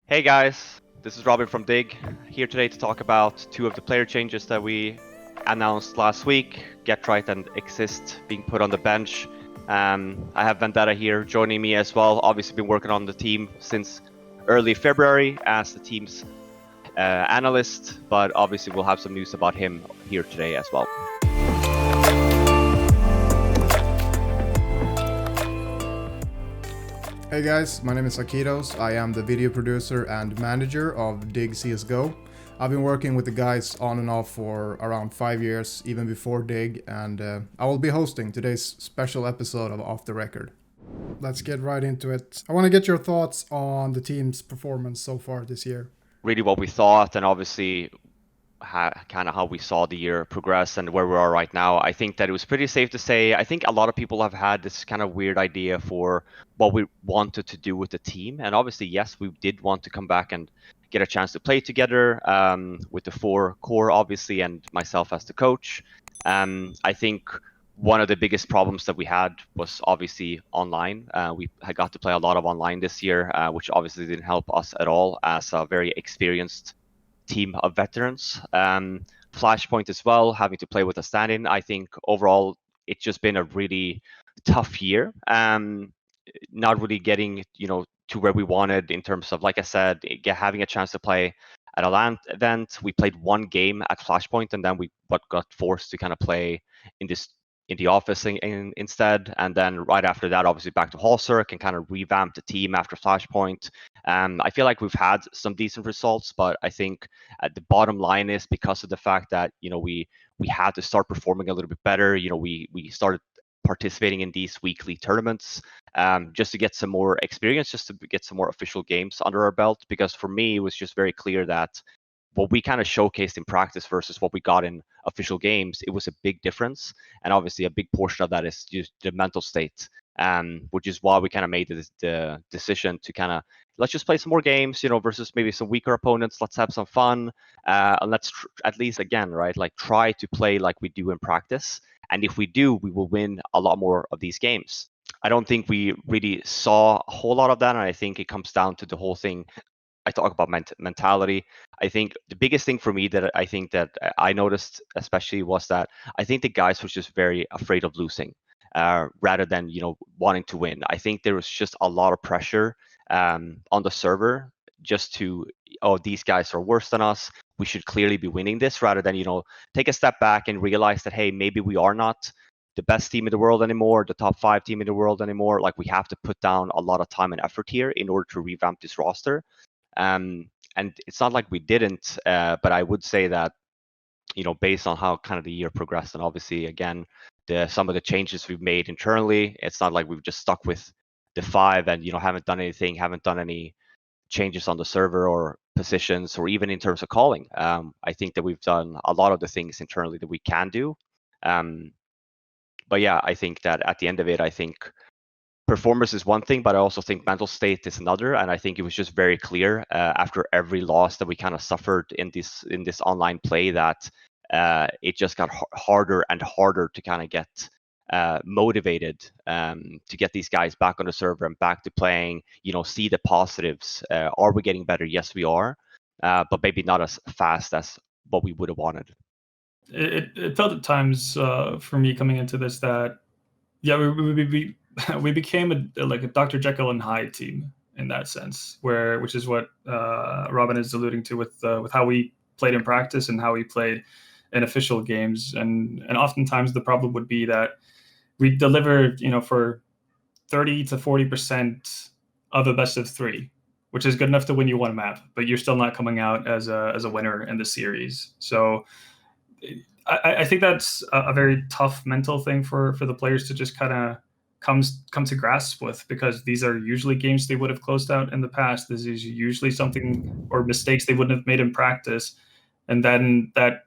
Hey guys, this is Robin from Dig, here today to talk about two of the player changes that we announced last week, Getright and Xizt being put on the bench. I have vENdetta here joining me as well, obviously been working on the team since early February as the team's analyst, but obviously we'll have some news about him here today as well. Hey guys, my name is Akidos. I am the video producer and manager of Dig CSGO. I've been working with the guys on and off for around 5 years, even before Dig, and I will be hosting today's special episode of Off the Record. Let's get right into it. I want to get your thoughts on the team's performance so far this year. Really what we thought, and obviously kind of how we saw the year progress and where we are right now. I think that it was pretty safe to say, I think a lot of people have had this kind of weird idea for what we wanted to do with the team. And obviously, yes, we did want to come back and get a chance to play together with the four core, obviously, and myself as the coach. I think one of the biggest problems that we had was obviously online. We had got to play a lot of online this year, which obviously didn't help us at all as a very experienced team of veterans. Flashpoint as well, having to play with a stand-in. I think overall it's just been a really tough year. Not really getting to where we wanted in terms of, like I said, having a chance to play at a LAN event. We played one game at Flashpoint, and then we got forced to kind of play in the office instead. And then right after that, obviously back to Hallcirk and kind of revamp the team after Flashpoint. I feel like we've had some decent results, but I think the bottom line is because of the fact that we had to start performing a little bit better. We started participating in these weekly tournaments just to get some more experience, just to get some more official games under our belt. Because for me, it was just very clear that what we kind of showcased in practice versus what we got in official games, it was a big difference. And obviously a big portion of that is just the mental state, which is why we kind of made the decision to kind of, let's just play some more games, versus maybe some weaker opponents. Let's have some fun. And let's at least, again, right, like try to play like we do in practice. And if we do, we will win a lot more of these games. I don't think we really saw a whole lot of that. And I think it comes down to the whole thing. I talk about mentality. I think the biggest thing for me that I think that I noticed especially was that I think the guys were just very afraid of losing rather than, wanting to win. I think there was just a lot of pressure on the server just to, oh, these guys are worse than us. We should clearly be winning this rather than, take a step back and realize that, hey, maybe we are not the best team in the world anymore, the top 5 team in the world anymore. Like we have to put down a lot of time and effort here in order to revamp this roster. And it's not like we didn't, but I would say that, based on how kind of the year progressed, and obviously, again, some of the changes we've made internally, it's not like we've just stuck with the 5 and, haven't done any changes on the server or positions or even in terms of calling. I think that we've done a lot of the things internally that we can do. But yeah, I think that at the end of it, I think performance is one thing, but I also think mental state is another. And I think it was just very clear after every loss that we kind of suffered in this online play that it just got harder and harder to kind of get motivated to get these guys back on the server and back to playing. See the positives. Are we getting better? Yes, we are, but maybe not as fast as what we would have wanted. It felt at times for me coming into this that we became a Dr. Jekyll and Hyde team in that sense, which is what Robin is alluding to with how we played in practice and how we played in official games, and oftentimes the problem would be that we delivered for 30 to 40% of a best of 3, which is good enough to win you one map, but you're still not coming out as a winner in the series. So I think that's a very tough mental thing for the players to just kind of come to grasp with, because these are usually games they would have closed out in the past. This is usually something or mistakes they wouldn't have made in practice. And then that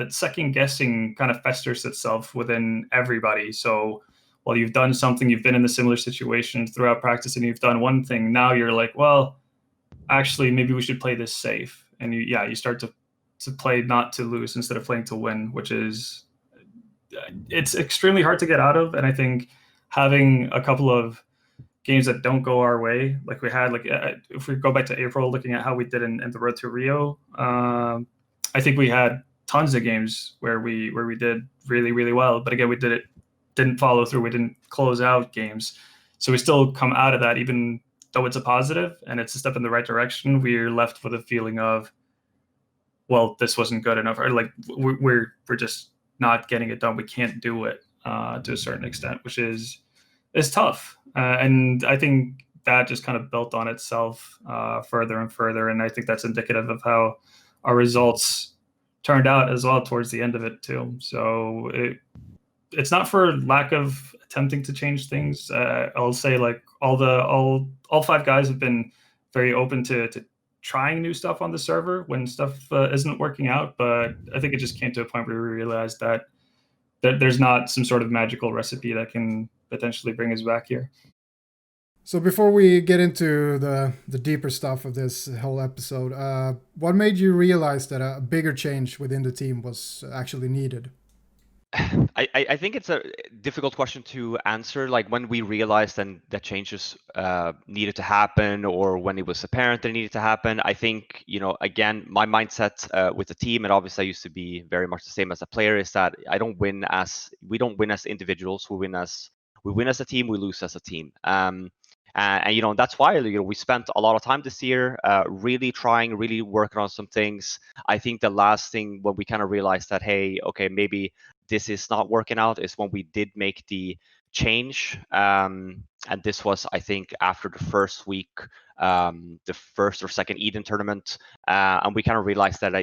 second guessing kind of festers itself within everybody. So while you've done something, you've been in a similar situation throughout practice and you've done one thing, now you're like, well, actually, maybe we should play this safe. And you start to play not to lose instead of playing to win, which is, it's extremely hard to get out of. And I think having a couple of games that don't go our way, like we had, like if we go back to April, looking at how we did in the road to Rio, I think we had tons of games where we did really, really well, but again, we didn't follow through. We didn't close out games, so we still come out of that, even though it's a positive and it's a step in the right direction. We're left with a feeling of, well, this wasn't good enough, or like we're just not getting it done. We can't do it to a certain extent, which is tough. And I think that just kind of built on itself further and further. And I think that's indicative of how our results turned out as well towards the end of it too. So it's not for lack of attempting to change things. I'll say, like, all 5 guys have been very open to trying new stuff on the server when stuff isn't working out. But I think it just came to a point where we realized that there's not some sort of magical recipe that can potentially bring us back here. So before we get into the deeper stuff of this whole episode, what made you realize that a bigger change within the team was actually needed? I think it's a difficult question to answer. Like, when we realized then that changes needed to happen, or when it was apparent that it needed to happen, I think, again, my mindset with the team, and obviously I used to be very much the same as a player, is that we don't win as individuals. We win as a team. We lose as a team. And that's why we spent a lot of time this year really working on some things. I think the last thing when we kind of realized that, hey, okay, maybe this is not working out, is when we did make the change. And this was, I think, after the first week, the first or second Eden tournament, and we kind of realized that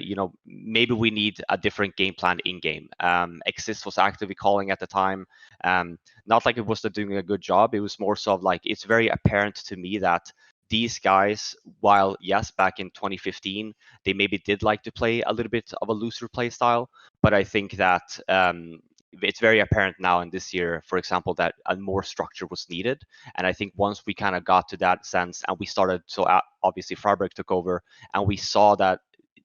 maybe we need a different game plan in game. Xizt was actively calling at the time. Not like it wasn't doing a good job. It was more so of like, it's very apparent to me that these guys, while yes, back in 2015, they maybe did like to play a little bit of a looser play style, but I think that it's very apparent now in this year, for example, that a more structure was needed. And I think once we kind of got to that sense, and we started, so obviously friberg took over, and we saw that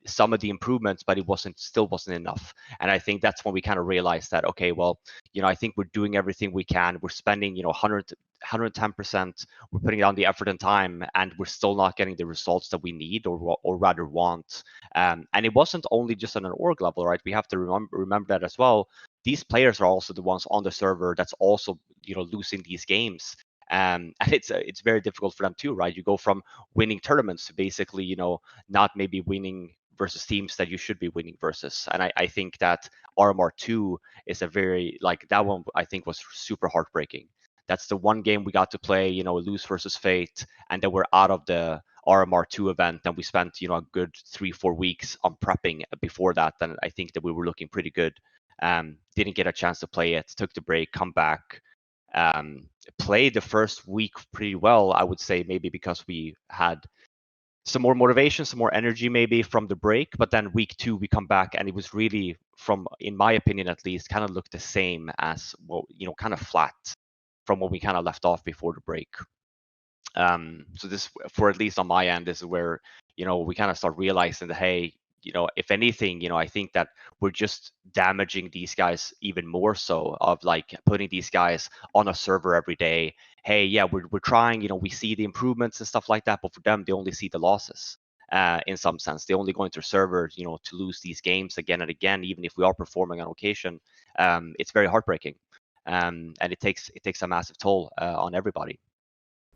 some of the improvements, but it still wasn't enough. And I think that's when we kind of realized that, okay, well, I think we're doing everything we can. We're spending 110%. We're putting down the effort and time, and we're still not getting the results that we need, or rather want. And it wasn't only just on an org level, right? We have to remember that as well. These players are also the ones on the server that's also losing these games. And it's very difficult for them too, right? You go from winning tournaments to basically not maybe winning versus teams that you should be winning versus. And I think that RMR2 is a very, like, that one I think was super heartbreaking. That's the one game we got to play, lose versus Fate, and then we're out of the RMR2 event, and we spent a good 3-4 weeks on prepping before that. And I think that we were looking pretty good. Didn't get a chance to play it, took the break, come back, played the first week pretty well, I would say, maybe because we had some more motivation, some more energy maybe from the break. But then week 2 we come back, and it was really, in my opinion at least, kind of looked the same as, well, kind of flat from what we kind of left off before the break. So this, for at least on my end, is where we kind of start realizing that, hey, if anything, I think that we're just damaging these guys even more so, of like putting these guys on a server every day. Hey, yeah, we're trying, we see the improvements and stuff like that, but for them, they only see the losses. In some sense, they only go into servers, to lose these games again and again, even if we are performing on occasion. It's very heartbreaking, and it takes a massive toll on everybody.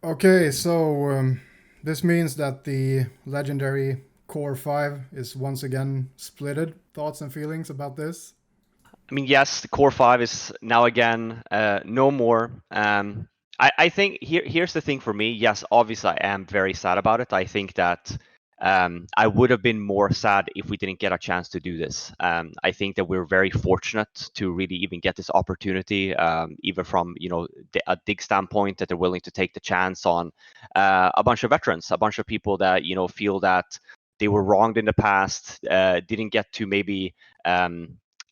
Okay, so this means that the legendary Core 5 is once again splitted. Thoughts and feelings about this? I mean, yes, the Core 5 is now again no more. I think here's the thing for me. Yes, obviously I am very sad about it. I think that I would have been more sad if we didn't get a chance to do this. I think that we're very fortunate to really even get this opportunity, even from a Dig standpoint, that they're willing to take the chance on a bunch of veterans, a bunch of people that feel that they were wronged in the past, didn't get to maybe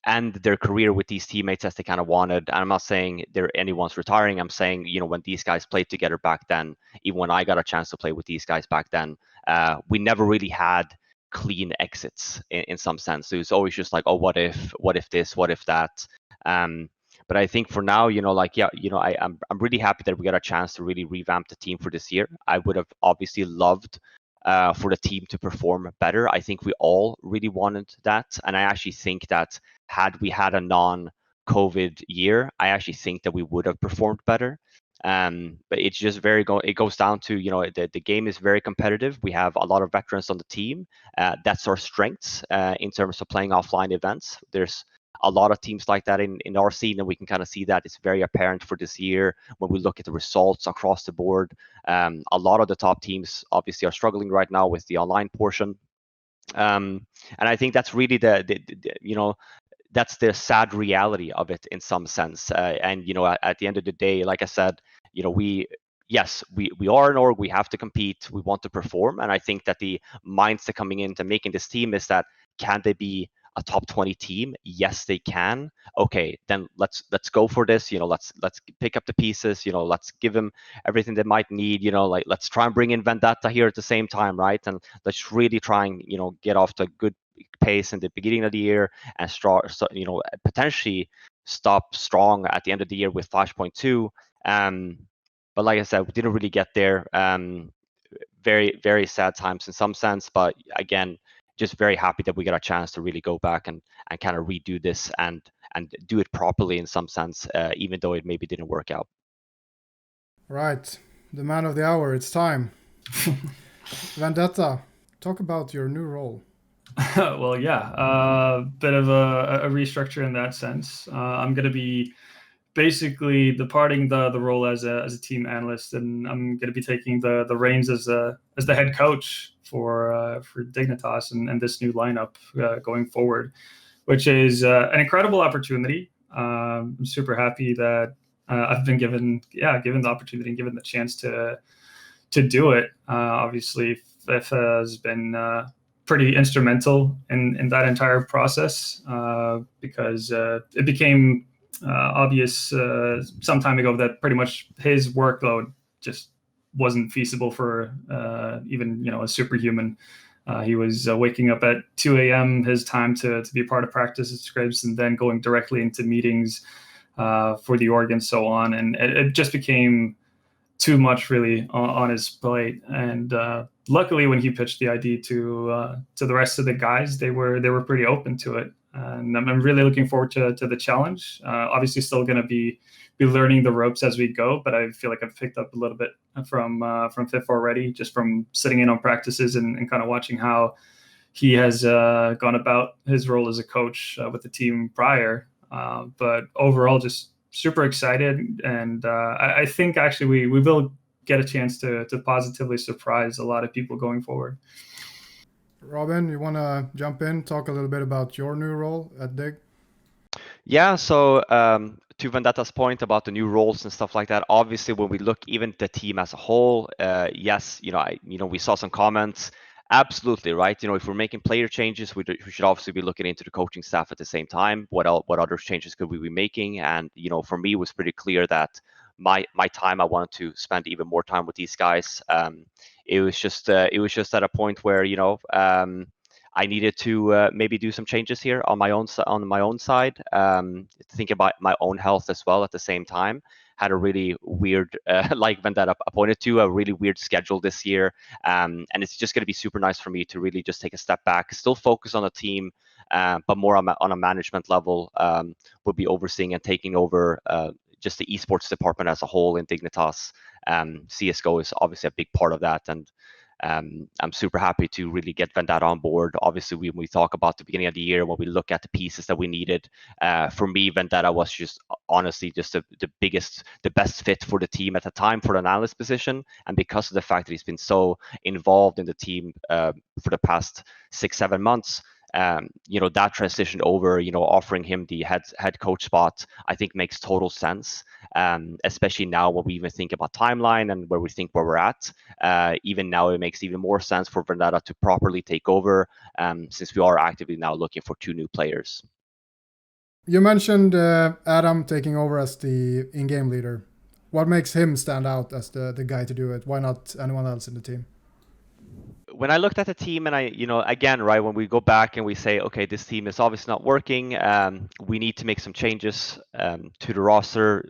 end their career with these teammates as they kind of wanted. And I'm not saying anyone's retiring. I'm saying, when these guys played together back then, even when I got a chance to play with these guys back then, we never really had clean exits in some sense. It was always just like, oh, what if this, what if that? But I think for now, like, yeah, I'm really happy that we got a chance to really revamp the team for this year. I would have obviously loved for the team to perform better. I think we all really wanted that, and I actually think that had we had a non-COVID year, I actually think that we would have performed better. But it's just it goes down to, the game is very competitive. We have a lot of veterans on the team. That's our strengths in terms of playing offline events. There's a lot of teams like that in our scene, and we can kind of see that it's very apparent for this year when we look at the results across the board. A lot of the top teams obviously are struggling right now with the online portion. And I think that's really that's the sad reality of it in some sense. And at the end of the day, like I said, we are an org. We have to compete. We want to perform, and I think that the mindset coming into making this team is that, can they be a top 20 team? Yes, they can. Okay, then let's go for this. Let's pick up the pieces. Let's give them everything they might need. Like, let's try and bring in vENdetta here at the same time, right? And let's really try and get off to a good pace in the beginning of the year and start, potentially stop strong at the end of the year with Flashpoint 2. But like I said, we didn't really get there. Very, very sad times in some sense, but again, just very happy that we got a chance to really go back and kind of redo this and do it properly in some sense, even though it maybe didn't work out. Right, the man of the hour, it's time. vENdetta, talk about your new role. Well, yeah, bit of a restructure in that sense. I'm going to be basically departing the role as a team analyst, and I'm going to be taking the reins as the head coach for Dignitas and this new lineup going forward, which is an incredible opportunity. I'm super happy that I've been given the opportunity and given the chance to do it. Obviously, Fiff has been pretty instrumental in that entire process because it became obvious some time ago that pretty much his workload just wasn't feasible for even a superhuman. He was waking up at 2 a.m. his time to be part of practice scripts, and then going directly into meetings for the org and so on, and it just became too much really on his plate. And luckily, when he pitched the idea to the rest of the guys, they were pretty open to it, and I'm really looking forward to the challenge. Obviously, still going to be learning the ropes as we go, but I feel like I've picked up a little bit from Fiff already, just from sitting in on practices and kind of watching how he has gone about his role as a coach with the team prior. But overall, just super excited, and I think actually we will get a chance to positively surprise a lot of people going forward. Robin, you want to jump in, talk a little bit about your new role at Dig? Yeah, so to vENdetta's point about the new roles and stuff like that, obviously when we look even at the team as a whole, yes, we saw some comments. Absolutely, right? If we're making player changes, we should obviously be looking into the coaching staff at the same time. What other changes could we be making? And for me, it was pretty clear that my time, I wanted to spend even more time with these guys. It was just at a point where I needed to maybe do some changes here on my own side. Think about my own health as well at the same time. Had a really weird, like vENdetta pointed to, a really weird schedule this year. And it's just going to be super nice for me to really just take a step back, still focus on the team, but more on a management level. Would be overseeing and taking over just the esports department as a whole in Dignitas. CSGO is obviously a big part of that, and I'm super happy to really get vENdetta on board. Obviously, when we talk about the beginning of the year, when we look at the pieces that we needed, for me, vENdetta was just honestly just the best fit for the team at the time for an analyst position. And because of the fact that he's been so involved in the team for the past 6-7 months, that transition over, offering him the head coach spot, I think makes total sense. Especially now when we even think about timeline and where we're at. Even now, it makes even more sense for vENdetta to properly take over, since we are actively now looking for 2 new players. You mentioned Adam taking over as the in-game leader. What makes him stand out as the guy to do it? Why not anyone else in the team? when I looked at the team, and again, right, when we go back and we say, okay, this team is obviously not working, we need to make some changes to the roster.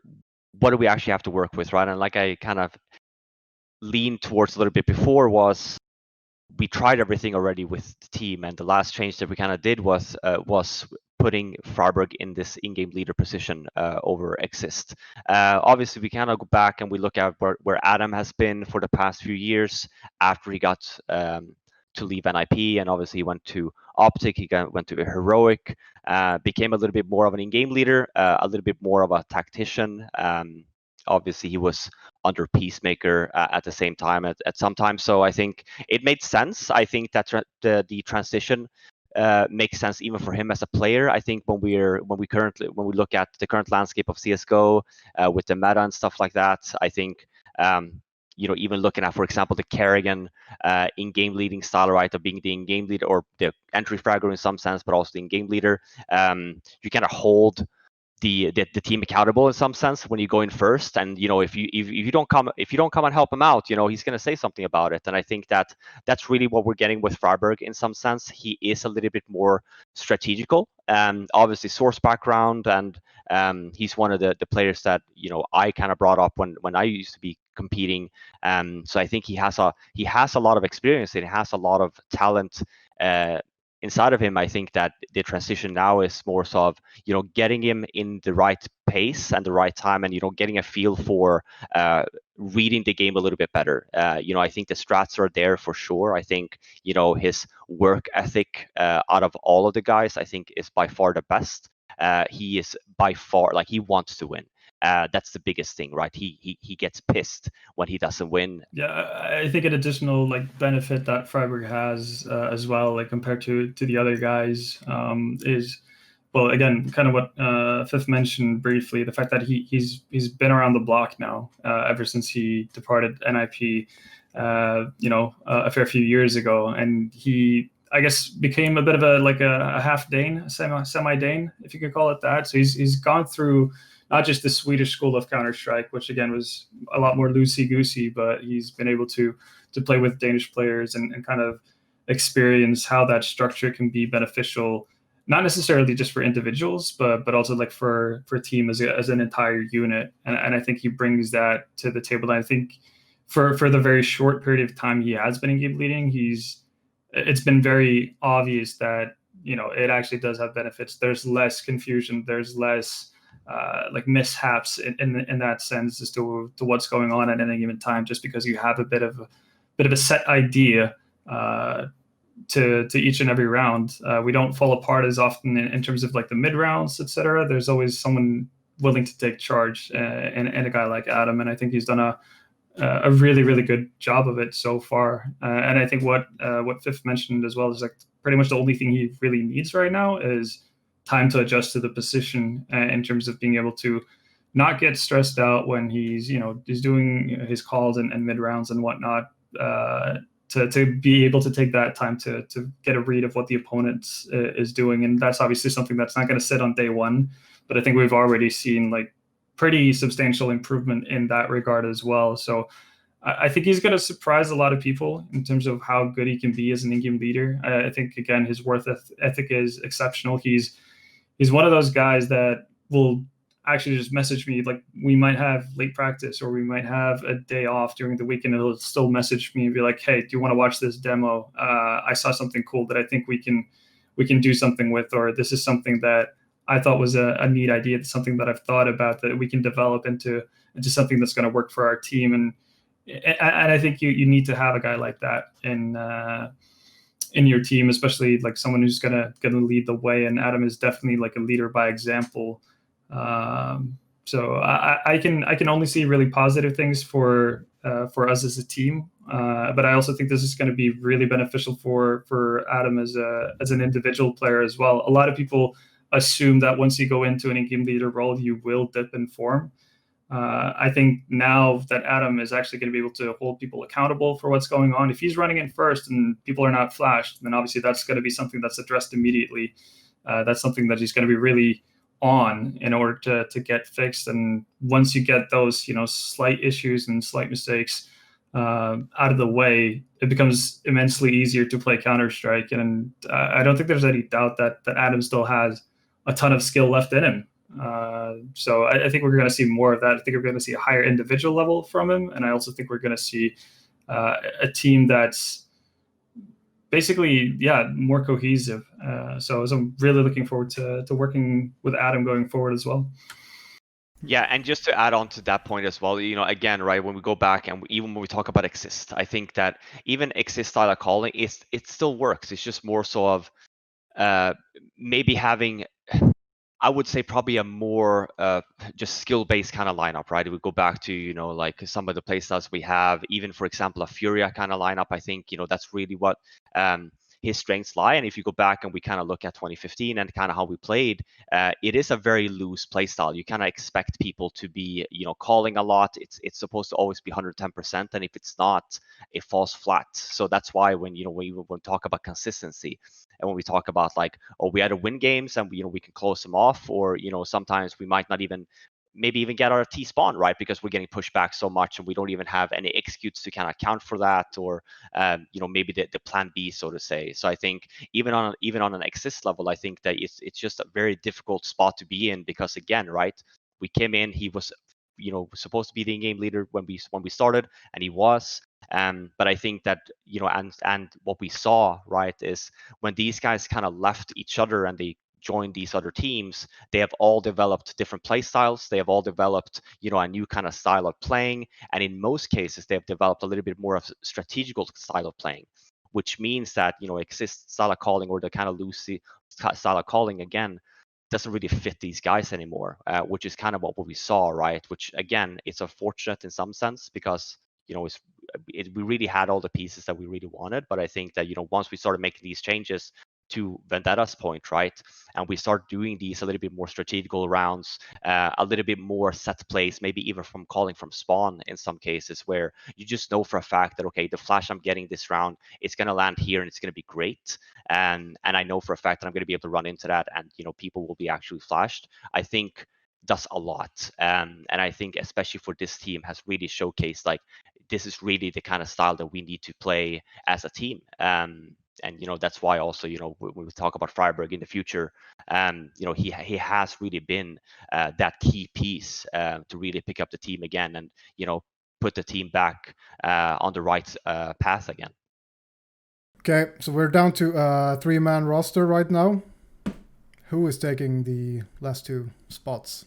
What do we actually have to work with, right? And like I kind of leaned towards a little bit before was, we tried everything already with the team, and the last change that we kind of did was putting friberg in this in-game leader position over Xizt. Obviously, we kind of go back and we look at where Adam has been for the past few years after he got to leave NIP, and obviously he went to Optic, went to Heroic, became a little bit more of an in-game leader, a little bit more of a tactician. Obviously, he was under Peacemaker at the same time at some time. So I think it made sense. I think that the transition makes sense even for him as a player. I think when we look at the current landscape of CSGO with the meta and stuff like that, I think even looking at, for example, the Kerrigan in-game leading style, right, of being the in-game leader or the entry fragger in some sense, but also the in-game leader, you kind of hold the team accountable in some sense when you go in first, and if you don't come and help him out, he's going to say something about it. And I think that's really what we're getting with friberg in some sense. He is a little bit more strategical, obviously source background, and he's one of the players that I kind of brought up when I used to be competing. So I think he has a lot of experience and he has a lot of talent inside of him. I think that the transition now is more sort of, getting him in the right pace and the right time, and, getting a feel for reading the game a little bit better. I think the strats are there for sure. I think, his work ethic out of all of the guys, I think, is by far the best. He is by far, like, he wants to win. That's the biggest thing, right? He gets pissed when he doesn't win. Yeah, I think an additional benefit that friberg has as well, compared to the other guys, is, well, again, kind of what Fiff mentioned briefly, the fact that he's been around the block now ever since he departed NIP, a fair few years ago, and he, I guess, became a bit of a half Dane, semi Dane, if you could call it that. So he's gone through not just the Swedish school of Counter-Strike, which again was a lot more loosey-goosey, but he's been able to play with Danish players and kind of experience how that structure can be beneficial, not necessarily just for individuals, but also for a team as an entire unit. And I think he brings that to the table. And I think for the very short period of time he has been in game leading, it's been very obvious that it actually does have benefits. There's less confusion. There's less mishaps in that sense as to what's going on at any given time, just because you have a bit of a set idea to each and every round. We don't fall apart as often in terms of the mid rounds, etc. There's always someone willing to take charge, and a guy like Adam, and I think he's done a really, really good job of it so far. And I think what Fiff mentioned as well is pretty much the only thing he really needs right now is time to adjust to the position, in terms of being able to not get stressed out when he's doing his calls and mid rounds and whatnot, to be able to take that time to get a read of what the opponent is doing. And that's obviously something that's not going to sit on day one, but I think we've already seen pretty substantial improvement in that regard as well. So I think he's going to surprise a lot of people in terms of how good he can be as an in-game leader. I think, again, his work ethic is exceptional. He's one of those guys that will actually just message me, we might have late practice or we might have a day off during the week, and he'll still message me and be like, hey, do you want to watch this demo? I saw something cool that I think we can do something with, or this is something that I thought was a neat idea. It's something that I've thought about that we can develop into something that's going to work for our team. And I think you need to have a guy like that in your team, especially someone who's gonna lead the way. And Adam is definitely a leader by example. So I can only see really positive things for us as a team. But I also think this is going to be really beneficial for Adam as an individual player as well. A lot of people assume that once you go into an in-game leader role, you will dip in form. I think now that Adam is actually going to be able to hold people accountable for what's going on, if he's running in first and people are not flashed, then obviously that's going to be something that's addressed immediately. That's something that he's going to be really on in order to get fixed. And once you get those slight issues and slight mistakes out of the way, it becomes immensely easier to play Counter-Strike. And I don't think there's any doubt that Adam still has a ton of skill left in him. So I think we're going to see more of that. I think we're going to see a higher individual level from him. And I also think we're going to see a team that's basically, more cohesive. So I'm really looking forward to working with Adam going forward as well. Yeah, and just to add on to that point as well, again, right, when we go back and even when we talk about Xizt, I think that even Xizt style of calling, it still works. It's just more so of maybe having, I would say probably a more just skill-based kind of lineup, right? We go back to, like some of the playstyles we have, even for example, a Furia kind of lineup. I think, that's really what his strengths lie. And if you go back and we kind of look at 2015 and kind of how we played, it is a very loose playstyle. You kind of expect people to be, calling a lot. It's supposed to always be 110%, and if it's not, it falls flat. So that's why when we talk about consistency, and when we talk about like, oh, we had to win games and we can close them off, or sometimes we might not even maybe even get our T spawn right because we're getting pushed back so much and we don't even have any executes to kind of account for that, or maybe the plan B, so to say. So I think even on an Xizt level, I think that it's just a very difficult spot to be in, because again, right, we came in, he was supposed to be the in-game leader when we started, and he was. But I think that and what we saw, right, is when these guys kind of left each other and they joined these other teams, they have all developed different play styles. They have all developed, a new kind of style of playing. And in most cases, they have developed a little bit more of a strategical style of playing, which means that, Xizt style of calling, or the kind of loose style of calling, again, doesn't really fit these guys anymore, which is kind of what we saw, right? Which, again, it's unfortunate in some sense, because, we really had all the pieces that we really wanted. But I think that, once we started making these changes, to vENdetta's point, right, and we start doing these a little bit more strategical rounds, a little bit more set plays, maybe even from calling from spawn in some cases, where you just know for a fact that, okay, the flash I'm getting this round, it's going to land here and it's going to be great, and I know for a fact that I'm going to be able to run into that, and people will be actually flashed. I think does a lot, and I think especially for this team has really showcased, like, this is really the kind of style that we need to play as a team. And that's why also when we talk about friberg in the future, he has really been that key piece to really pick up the team again, and put the team back on the right path again. Okay, so we're down to a 3-man roster right now. Who is taking the last 2 spots?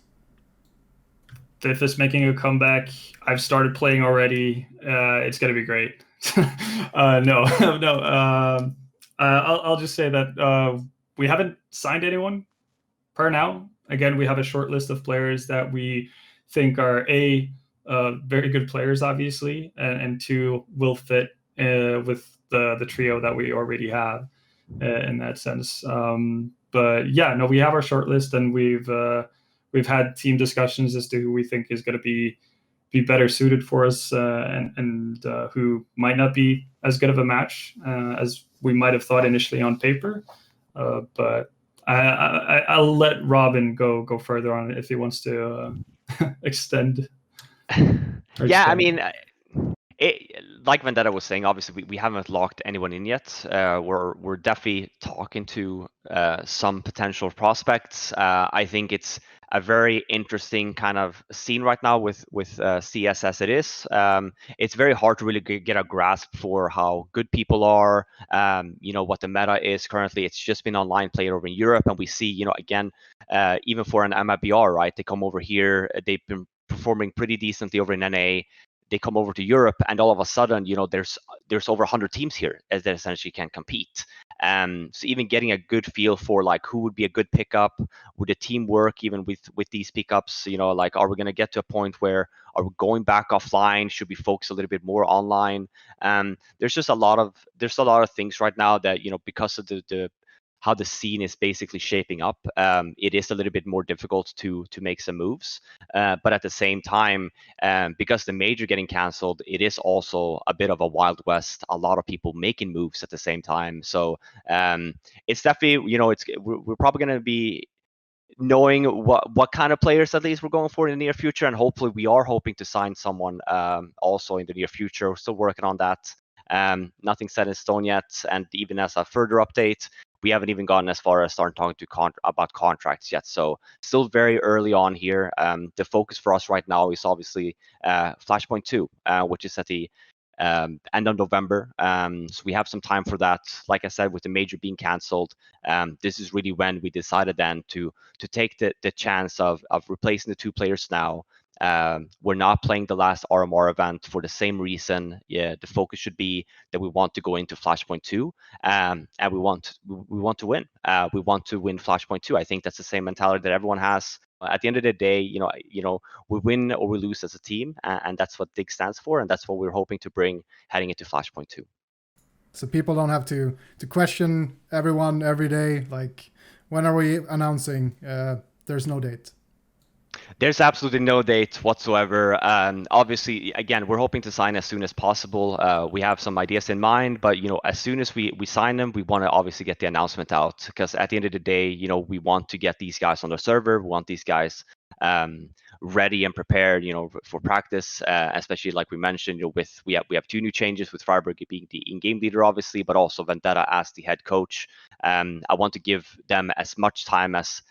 If it's making a comeback, I've started playing already. It's gonna be great. No. I'll just say that we haven't signed anyone per now. Again, we have a short list of players that we think are very good players, obviously, and 2 will fit with the trio that we already have in that sense. But yeah, no, we have our short list, and we've had team discussions as to who we think is going to be better suited for us, and who might not be as good of a match as we might have thought initially on paper. But I'll let Robin go further on it if he wants to extend. Yeah, I mean, like vENdetta was saying, obviously we haven't locked anyone in yet. We're definitely talking to some potential prospects. I think it's a very interesting kind of scene right now with CS as it is. It's very hard to really get a grasp for how good people are. What the meta is currently. It's just been online played over in Europe, and we see, again, even for an MIBR, right? They come over here. They've been performing pretty decently over in NA. They come over to Europe, and all of a sudden, there's over 100 teams here that essentially can compete. So even getting a good feel for like who would be a good pickup, would the team work even with these pickups? Like, are we going to get to a point where are we going back offline? Should we focus a little bit more online? There's just a lot of things right now that because of the how the scene is basically shaping up, it is a little bit more difficult to make some moves. But at the same time, because the major getting canceled, it is also a bit of a wild west. A lot of people making moves at the same time. So it's definitely, we're probably going to be knowing what kind of players at least we're going for in the near future, and hopefully we are hoping to sign someone also in the near future. We're still working on that. Nothing set in stone yet, and even as a further update, we haven't even gotten as far as starting talking about contracts yet. So still very early on here. The focus for us right now is obviously Flashpoint 2, which is at the end of November. So we have some time for that. Like I said, with the major being cancelled, this is really when we decided then to take the chance of replacing the 2 players now. We're not playing the last RMR event for the same reason. Yeah, the focus should be that we want to go into Flashpoint 2, and we want to win. We want to win Flashpoint 2. I think that's the same mentality that everyone has. At the end of the day, we win or we lose as a team, and that's what Dig stands for, and that's what we're hoping to bring heading into Flashpoint 2. So people don't have to question everyone every day, like, when are we announcing? There's no date. There's absolutely no date whatsoever. Obviously, again, we're hoping to sign as soon as possible. We have some ideas in mind, but as soon as we sign them, we want to obviously get the announcement out, because at the end of the day, we want to get these guys on the server. We want these guys ready and prepared, for practice. Especially like we mentioned, we have 2 new changes, with friberg being the in-game leader, obviously, but also vENdetta as the head coach. I want to give them as much time as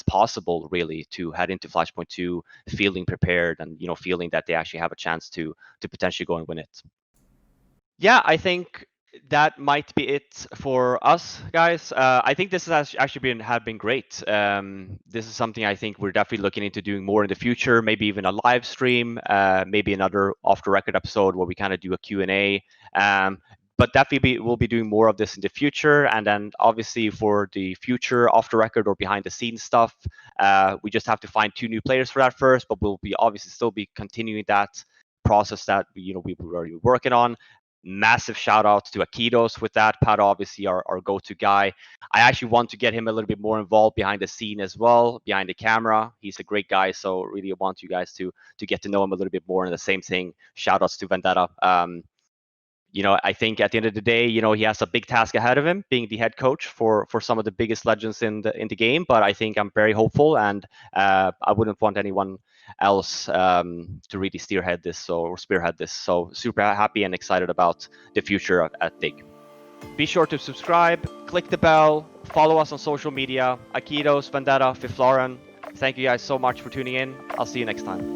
possible, really, to head into Flashpoint 2 feeling prepared and feeling that they actually have a chance to potentially go and win it. Yeah, I think that might be it for us, guys. I think this has actually been great. This is something I think we're definitely looking into doing more in the future. Maybe even a live stream, maybe another off the record episode where we kind of do a Q&A. But definitely we'll be doing more of this in the future. And then obviously for the future off the record or behind the scenes stuff, we just have to find 2 new players for that first. But we'll be obviously still be continuing that process that we were already working on. Massive shout out to Akidos with that. Pat, obviously our go-to guy. I actually want to get him a little bit more involved behind the scene as well, behind the camera. He's a great guy, so really want you guys to get to know him a little bit more. And the same thing, shout outs to vENdetta. I think at the end of the day, he has a big task ahead of him, being the head coach for some of the biggest legends in the game. But I think I'm very hopeful, and I wouldn't want anyone else to really spearhead this. So super happy and excited about the future at Dig. Be sure to subscribe, click the bell, follow us on social media, akidos, vENdetta, Fifflaren. Thank you guys so much for tuning in. I'll see you next time.